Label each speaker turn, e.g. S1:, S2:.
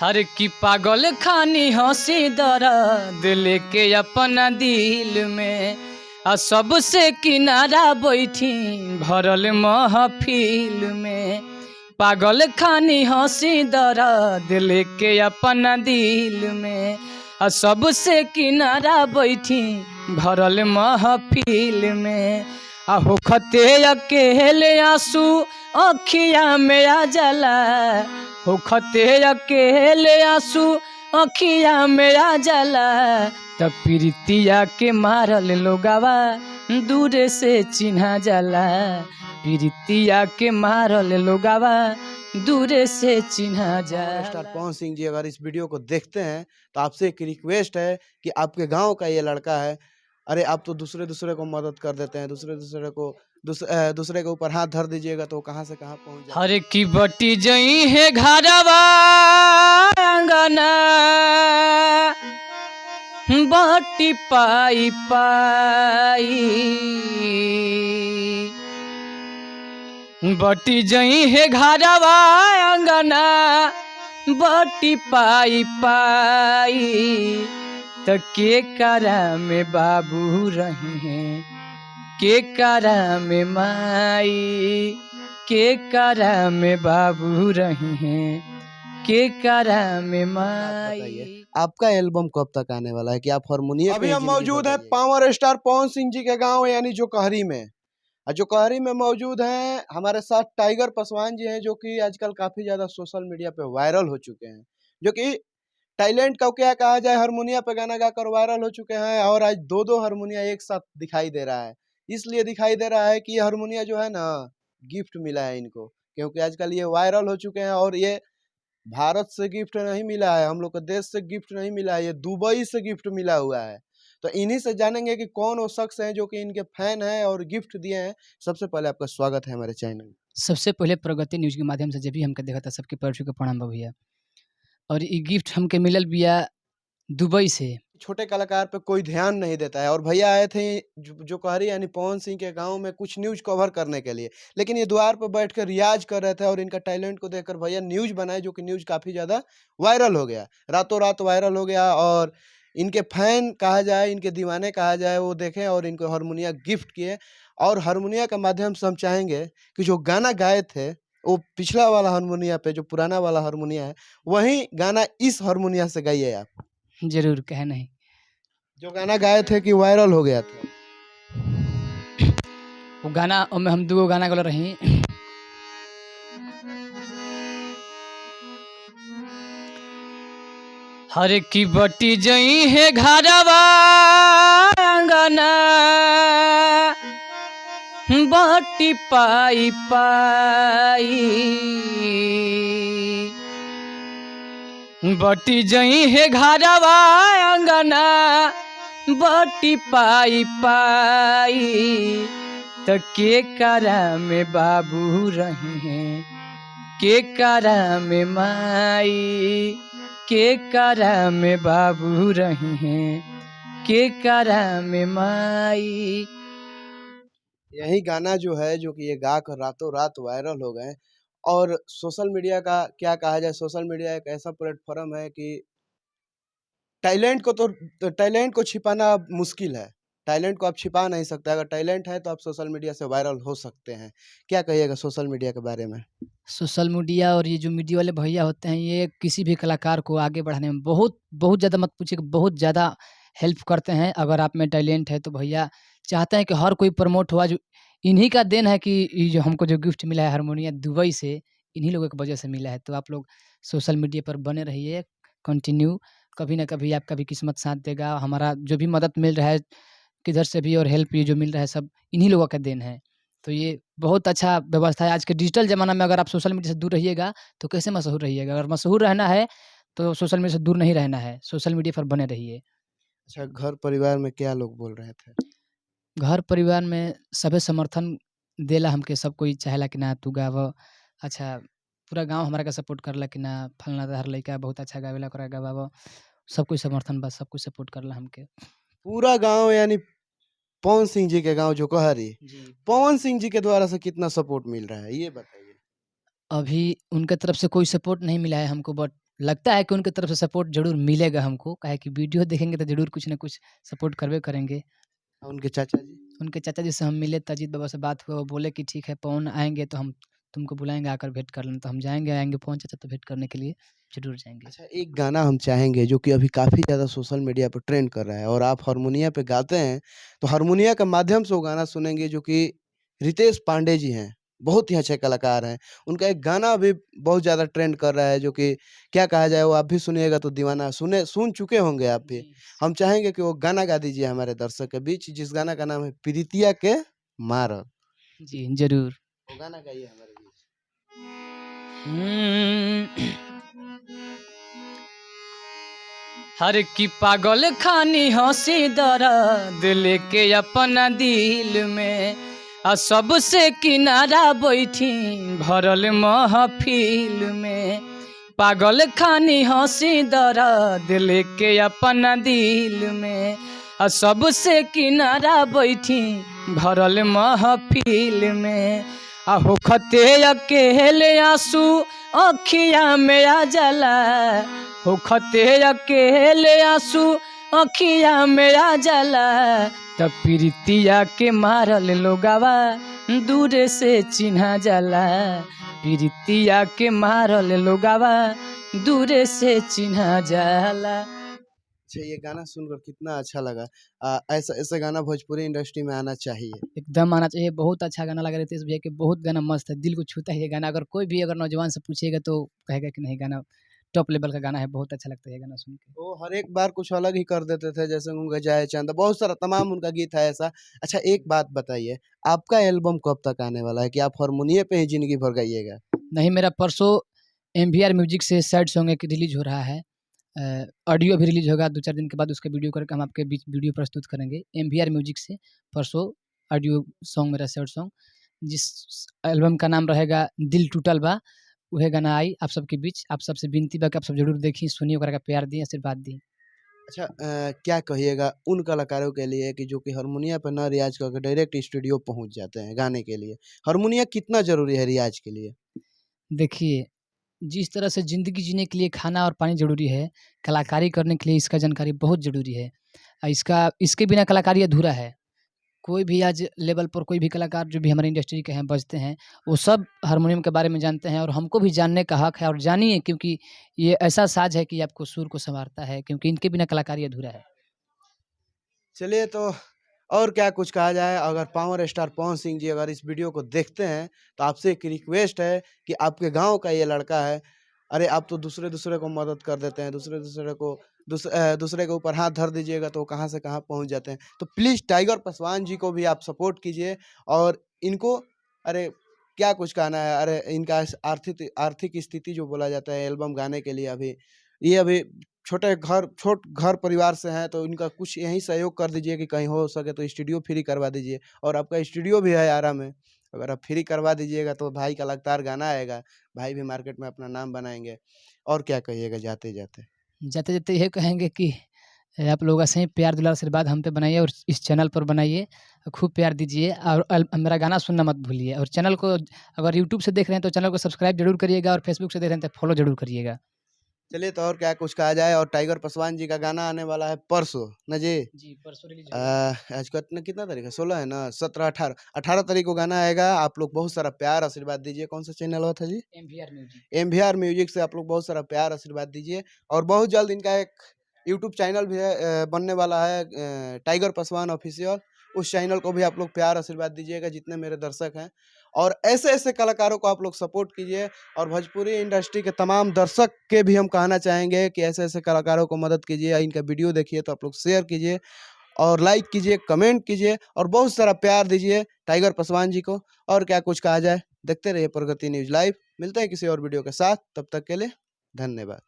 S1: हर की पागल खानी हंसी दर्द लेके अपना दिल में आ सबसे किनारा बैठी भरल महफिल में। पागल खानी हंसी दर्द लेके अपना दिल में आ सबसे किनारा बैठी भरल महफिल में। आ होखते अकेले आंसू अखिया में आ जाला, होखते अकेले आंसू अखिया में आ जाला। तब प्रीतिया के मारल लोगावा दूर से चिन्हा जाला, प्रीतिया के मारल लोगावा दूर से चिन्हा जाला।
S2: स्टार पवन सिंह जी अगर इस वीडियो को देखते हैं तो आपसे एक रिक्वेस्ट है कि आपके गांव का ये लड़का है, अरे आप तो दूसरे को मदद कर देते हैं, दूसरे के ऊपर हाथ धर दीजिएगा तो कहां से कहां पहुंच जाए।
S1: हर की बटी जई है घरवा अंगना बटी पाई पाई, बटी जई है घरवा अंगना बटी पाई पाई। तो के करा में बाबू रही हैं, के करा में माई, के करा में बाबू रही हैं, के करा में माई।
S2: आपका एल्बम कब तक आने वाला है कि आप हारमोनियम? अभी हम मौजूद है पावर स्टार पवन सिंह जी के गांव यानी जोकहरी में। जोकहरी में मौजूद हैं हमारे साथ टाइगर पासवान जी हैं, जो कि आजकल काफी ज्यादा सोशल मीडिया पे वायरल हो चुके हैं, जो कि टैलेंट का क्या कहा जाए, हारमोनिया पे गाना गाकर वायरल हो चुके हैं। और आज दो हारमोनिया एक साथ दिखाई दे रहा है, इसलिए दिखाई दे रहा है कि ये हारमोनिया जो है ना गिफ्ट मिला है इनको, क्योंकि आजकल ये वायरल हो चुके हैं। और ये भारत से गिफ्ट नहीं मिला है, हम लोग के देश से गिफ्ट नहीं मिला है, ये दुबई से गिफ्ट मिला हुआ है। तो इन्हीं से जानेंगे कि कौन वो शख्स हैं जो कि इनके फैन हैं और गिफ्ट दिए हैं। सबसे पहले आपका स्वागत है हमारे चैनल में।
S1: सबसे पहले प्रगति न्यूज के माध्यम से जब भी हमके देखा था सबके पैर छू के प्रणाम बा भैया। और ये गिफ्ट हमके मिलल बिया दुबई से।
S2: छोटे कलाकार पे कोई ध्यान नहीं देता है, और भैया आए थे जोकहरी यानी पवन सिंह के गांव में कुछ न्यूज कवर करने के लिए, लेकिन ये द्वार पर बैठ कर रियाज कर रहे थे और इनका टैलेंट को देखकर भैया न्यूज बनाए, जो कि न्यूज काफी ज्यादा वायरल हो गया, रातों रात वायरल हो गया। और इनके फैन कहा जाए, इनके दीवाने कहा जाए, वो देखें और इनको हारमोनिया गिफ्ट किए। और हारमोनिया के माध्यम से हम चाहेंगे कि जो गाना गाए थे वो पिछला वाला हारमोनिया पे, जो पुराना वाला हारमोनिया है, वही गाना इस हारमोनिया से गाइए आप।
S1: जरूर कहे नहीं,
S2: जो गाना गाए थे कि वायरल हो गया था,
S1: वो गाना में हम दो गाना गल रही। हर की बटी जई है घरवा अंगना बटी पाई पाई, बटी जई है घरवा अंगना बटी पाई पाई। तो के करा में बाबू रही हैं, के करा में माई, के करा में बाबू रही हैं, के करा में माई।
S2: यही गाना जो है, जो कि ये गा कर रातों रात वायरल हो गए। और सोशल मीडिया का क्या कहा जाए, सोशल मीडिया एक ऐसा प्लेटफॉर्म है कि टैलेंट को छिपाना मुश्किल है, टैलेंट को आप छिपा नहीं सकते। अगर टैलेंट है तो आप सोशल मीडिया से वायरल हो सकते हैं। क्या कहिएगा सोशल मीडिया के बारे में?
S1: सोशल मीडिया और ये जो मीडिया वाले भैया होते हैं, ये किसी भी कलाकार को आगे बढ़ाने में बहुत बहुत ज़्यादा, मत पूछिए, बहुत ज़्यादा हेल्प करते हैं। अगर आप में टैलेंट है तो भैया चाहते हैं कि हर कोई प्रमोट हुआ। जो इन्हीं का देन है कि ये जो हमको जो गिफ्ट मिला है हारमोनिया दुबई से, इन्हीं लोगों की वजह से मिला है। तो आप लोग सोशल मीडिया पर बने रहिए कंटिन्यू, कभी ना कभी आपका भी किस्मत साथ देगा। हमारा जो भी मदद मिल रहा है किधर से भी और हेल्प ये जो मिल रहा है, सब इन्हीं लोगों का देन है। तो ये बहुत अच्छा व्यवस्था है। आज के डिजिटल ज़माना में अगर आप सोशल मीडिया से दूर रहिएगा तो कैसे मशहूर रहिएगा? अगर मशहूर रहना है तो सोशल मीडिया से दूर नहीं रहना है, सोशल मीडिया पर बने रहिए।
S2: अच्छा, घर परिवार में क्या लोग बोल रहे थे?
S1: घर परिवार में सभे समर्थन देला हमके, सब कोई चाहेला कि ना तू गाव अच्छा, पूरा गाँव हमारा के सपोर्ट करला कि ना फलना तहार लइका बहुत अच्छा गावेला, ओकरा गवाव। सब कोई समर्थन बा, सब कोई सपोर्ट करला हमके।
S2: पूरा गांव यानी पवन सिंह जी के गांव जोकहरी,
S1: जी।
S2: पवन सिंह जी के द्वारा से कितना सपोर्ट मिल रहा है ये बताइए।
S1: अभी उनके तरफ से कोई सपोर्ट नहीं मिला है हमको, बट लगता है कि उनकी तरफ से सपोर्ट ज़रूर मिलेगा हमको, काहे कि वीडियो देखेंगे तो ज़रूर कुछ न कुछ सपोर्ट करबे करेंगे।
S2: उनके चाचा जी?
S1: उनके चाचा जी से हम मिले, तो अजीत बाबा से बात हुआ, वो बोले कि ठीक है पवन आएँगे तो हम तुमको बुलाएँगे, आकर भेंट कर लेना। तो हम आएँगे पवन चाचा तो भेंट करने के लिए ज़रूर जाएँगे।
S2: अच्छा, एक गाना हम चाहेंगे जो कि अभी काफ़ी ज़्यादा सोशल मीडिया पे ट्रेंड कर रहा है और आप हारमोनिया पे गाते हैं, तो हारमोनिया के माध्यम से वो गाना सुनेंगे जो कि रितेश पांडे जी हैं, बहुत ही अच्छे कलाकार हैं। उनका एक गाना अभी बहुत ज़्यादा ट्रेंड कर रहा है जो कि क्या कहा जाए, वो आप भी सुनिएगा तो दीवाना सुन चुके होंगे आप भी।
S1: जी।
S2: हम चाहेंगे कि वो गाना गा दीजिए हमारे दर्शक के बीच, जिस गाना का नाम है प्रीतिया के मारल।
S1: जी, ज़रूर।
S2: वो गाना गाइए हमारे बीच।
S1: हर की पागल खानी हंसी दर्द लेके अपना दिल में, आ सबसे किनारा बैठी भरल महफिल में। पागल खानी हंसी दर्द लेके अपना दिल में, आ सबसे किनारा बैठी भरल महफिल में। आ होखते अकेले आंसू अखिया में आ जाला, होखते अकेले आंसू अखिया में आ जाला। तब प्रीतिया के मारल लोगावा दूर से चिन्हा जाला, प्रीतिया के मारल लोगावा दूर से चिन्हा जाला।
S2: अच्छा, ये गाना सुनकर कितना अच्छा लगा। ऐसा ऐसा गाना भोजपुरी इंडस्ट्री में आना चाहिए।
S1: एकदम आना चाहिए, बहुत अच्छा गाना लगा रितेश भैया के, बहुत गाना मस्त है, दिल को छूता है ये गाना। अगर कोई भी अगर नौजवान से पूछेगा तो कहेगा कि नहीं गाना टॉप लेवल का गाना है, बहुत अच्छा लगता है ये गाना सुन के।
S2: वो हर एक बार कुछ अलग ही कर देते थे, जैसे गूंगे जाए चंदा, बहुत सारा तमाम उनका गीत है ऐसा। अच्छा, एक बात बताइए, आपका एल्बम कब तक आने वाला है कि आप हारमोनियम पे ही जिंदगी भर गाइएगा?
S1: नहीं, मेरा परसों एमवीआर म्यूजिक से सैड सॉन्ग एक रिलीज हो रहा है। ऑडियो भी रिलीज होगा 2-4 दिन के बाद, उसका वीडियो करके हम आपके बीच वीडियो प्रस्तुत करेंगे। एमवीआर म्यूजिक से परसों ऑडियो सॉन्ग मेरा सैड सॉन्ग, जिस एल्बम का नाम रहेगा दिल टूटल बा, उहे गाना आई आप सबके बीच। आप सबसे विनती बा कि आप सब ज़रूर देखी, सुनी, ओकरा के प्यार दी, आशीर्वाद दी।
S2: अच्छा, क्या कहिएगा उन कलाकारों के लिए कि जो कि हारमोनियम पे ना रियाज करके डायरेक्ट स्टूडियो पहुंच जाते हैं गाने के लिए? हारमोनियम कितना जरूरी है रियाज के लिए?
S1: देखिए, जिस तरह से ज़िंदगी जीने के लिए खाना और पानी ज़रूरी है, कलाकारी करने के लिए इसका जानकारी बहुत ज़रूरी है। इसके बिना कलाकारी अधूरा है। कोई भी आज लेवल पर कोई भी कलाकार जो भी हमारे इंडस्ट्री के हैं, बजते हैं, वो सब हारमोनियम के बारे में जानते हैं और हमको भी जानने का हक है, और जानिए, क्योंकि ये ऐसा साज़ है कि आपको सुर को सँवारता है, क्योंकि इनके बिना कलाकारी अधूरा है।
S2: चलिए, तो और क्या कुछ कहा जाए, अगर पावर स्टार पवन सिंह जी अगर इस वीडियो को देखते हैं तो आपसे एक रिक्वेस्ट है कि आपके गांव का ये लड़का है, अरे आप तो दूसरे दूसरे को मदद कर देते हैं, दूसरे के ऊपर हाथ धर दीजिएगा तो वो कहाँ से कहाँ पहुंच जाते हैं। तो प्लीज़ टाइगर पासवान जी को भी आप सपोर्ट कीजिए और इनको, अरे क्या कुछ कहना है, अरे इनका आर्थिक आर्थिक स्थिति जो बोला जाता है एल्बम गाने के लिए, अभी छोट घर परिवार से हैं, तो इनका कुछ यहीं सहयोग कर दीजिए कि कहीं हो सके तो स्टूडियो फ्री करवा दीजिए। और आपका स्टूडियो भी है आरा में, अगर आप फ्री करवा दीजिएगा तो भाई का लगातार गाना आएगा, भाई भी मार्केट में अपना नाम बनाएंगे। और क्या कहिएगा जाते जाते?
S1: जाते-जाते यही कहेंगे कि आप लोग ऐसे ही प्यार दुलार आशीर्वाद हम पे बनाइए और इस चैनल पर बनाइए, खूब प्यार दीजिए, और मेरा गाना सुनना मत भूलिए। और चैनल को अगर यूट्यूब से देख रहे हैं तो चैनल को सब्सक्राइब ज़रूर करिएगा, और फेसबुक से देख रहे हैं तो फॉलो ज़रूर करिएगा।
S2: चलिए, तो और क्या कुछ कहा जाए, और टाइगर पासवान जी का गाना आने वाला है परसों ना जी?
S1: जी, परसों रिलीज़
S2: अ,
S1: होगा।
S2: आज कितना तारीख है? 16 है ना? 17, 18 तारीख को गाना आएगा। आप लोग बहुत सारा प्यार आशीर्वाद दीजिए। कौन सा चैनल हुआ था जी?
S1: MVR music.
S2: एमवीआर म्यूजिक से आप लोग बहुत सारा प्यार आशीर्वाद दीजिए। और बहुत जल्द इनका एक यूट्यूब चैनल भी है, बनने वाला है, टाइगर पासवान ऑफिशियल। उस चैनल को भी आप लोग प्यार आशीर्वाद दीजिएगा, जितने मेरे दर्शक हैं। और ऐसे ऐसे कलाकारों को आप लोग सपोर्ट कीजिए। और भोजपुरी इंडस्ट्री के तमाम दर्शक के भी हम कहना चाहेंगे कि ऐसे ऐसे कलाकारों को मदद कीजिए। इनका वीडियो देखिए तो आप लोग शेयर कीजिए और लाइक कीजिए, कमेंट कीजिए और बहुत सारा प्यार दीजिए टाइगर पासवान जी को। और क्या कुछ कहा जाए, देखते रहिए प्रगति न्यूज़ लाइव। मिलते हैं किसी और वीडियो के साथ, तब तक के लिए धन्यवाद।